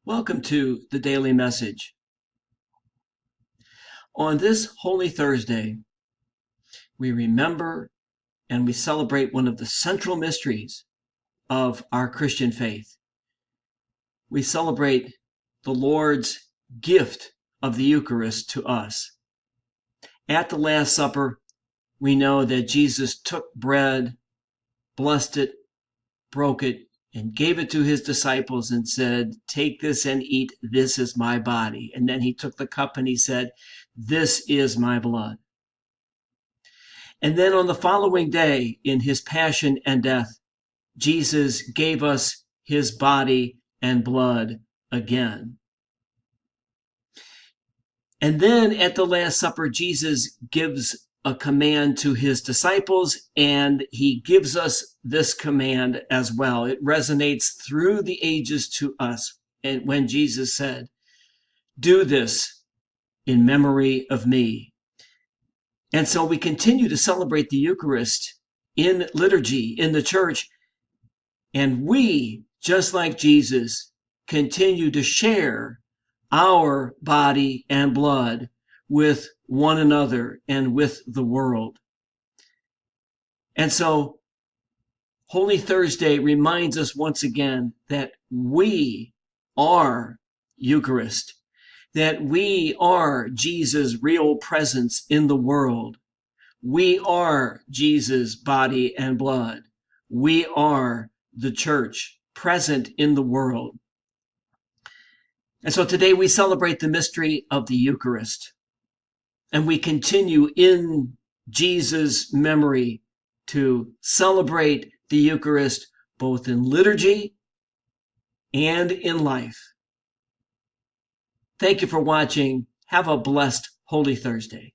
Welcome to the Daily Message. On this Holy Thursday, we remember and we celebrate one of the central mysteries of our Christian faith. We celebrate the Lord's gift of the Eucharist to us. At the Last Supper, we know that Jesus took bread, blessed it, broke it, and gave it to his disciples and said, "Take this and eat. This is my body." And then he took the cup and he said, "This is my blood." And then on the following day, in his passion and death, Jesus gave us his body and blood again. And then at the Last Supper, Jesus gives a command to his disciples, and he gives us this command as well. It resonates through the ages to us. And when Jesus said, "Do this in memory of me." And so we continue to celebrate the Eucharist in liturgy, in the church. And we, just like Jesus, continue to share our body and blood with one another and with the world. And so Holy Thursday reminds us once again that we are Eucharist, that we are Jesus' real presence in the world. We are Jesus' body and blood. We are the church present in the world. And so today we celebrate the mystery of the Eucharist. And we continue in Jesus' memory to celebrate the Eucharist both in liturgy and in life. Thank you for watching. Have a blessed Holy Thursday.